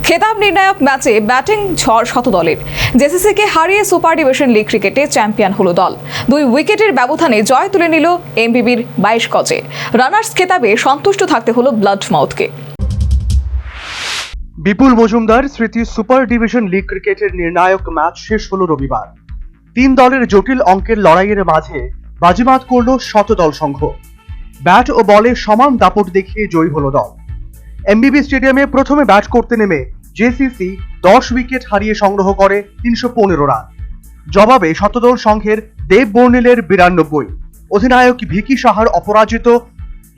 খেতাব নির্ণায়ক ম্যাচে ব্যাটিং ঝড় শতদলের। জেসিসিকে হারিয়ে সুপার ডিভিশন লিগ ক্রিকেটে চ্যাম্পিয়ন হলো দল। 2 উইকেটের ব্যবধানে জয় তুলে নিল এমবিবির 22 গজে। রানার্স খেতাবে সন্তুষ্ট থাকতে হলো ব্লাডমাউথকে। বিপুল মজুমদার স্মৃতি সুপার ডিভিশন লিগ ক্রিকেটের নির্ণায়ক ম্যাচ শেষ হলো রবিবার। 3 দলের জটিল অঙ্কের লড়াইয়ের মাঝে বাজিমাত করল শতদল সংঘ। ব্যাট ও বলে সমান দাপট দেখিয়ে জয়ী হলো দল। এমবিবি স্টেডিয়ামে প্রথমে ব্যাট করতে নেমে জেসিসি 10 উইকেট হারিয়ে সংগ্রহ করে 315 রান। জবাবে শতদল সংঘের দেব বর্ণিলের 92, অধিনায়ক ভিকি সাহার অপরাজিত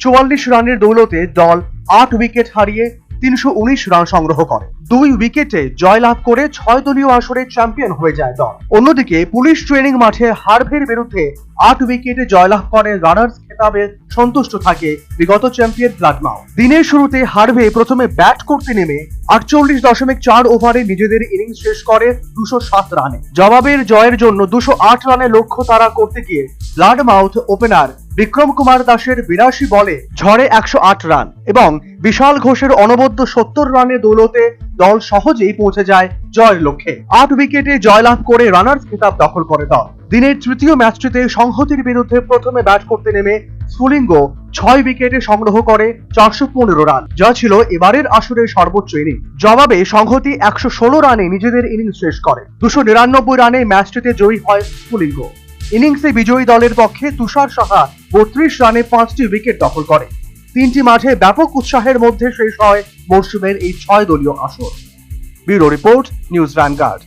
44 রানের দৌলতে দল 8 উইকেট হারিয়ে 319 রান সংগ্রহ করে। 2 উইকেটে জয়লাভ করে 6 দলীয় আসরে চ্যাম্পিয়ন হয়ে যায় দল। অন্যদিকে পুলিশ ট্রেনিং মাঠে হার্ভের বিরুদ্ধে 8 উইকেটে জয়লাভ করে রানার্স খেতাবে সন্তুষ্ট থাকে বিগত চ্যাম্পিয়ন ব্লাডমাউথ। দিনের শুরুতে হার্ভে প্রথমে ব্যাট করতে নেমে 48.4 ওভারে নিজেদের ইনিংস শেষ করে 207 রানে। জবাবের জয়ের জন্য 208 রানে লক্ষ্য তাড়া করতে গিয়ে ব্লাডমাউথ ওপেনার বিক্রম কুমার দাসের 82 বলে ঝড়ে 108 রান এবং বিশাল ঘোষের অনবদ্য 70 রানের দৌলতে দল সহজেই পৌঁছে যায় জয়ের লক্ষ্যে। 8 উইকেটে জয়লাভ করে রানার্স খেতাব দখল করে দল। দিনের তৃতীয় ম্যাচটিতে সংহতির বিরুদ্ধে প্রথমে ব্যাট করতে নেমে স্ফুলিঙ্গ 6 উইকেটে সংগ্রহ করে 415 রান, যা ছিল এবারের আসরের সর্বোচ্চ ইনিংস। জবাবে সংহতি 116 রানে নিজেদের ইনিংস শেষ করে। 299 রানে ম্যাচটিতে জয়ী হয় স্ফুলিঙ্গ। ইনিংসে বিজয়ী দলের পক্ষে তুষার সাহা 32 রানে 5টি উইকেট দখল করে। 3টি মাঠে ব্যাপক উৎসাহের মধ্যে শেষ হয় মরশুমের এই 6 দলীয় আসর। Bureau report, news vanguard.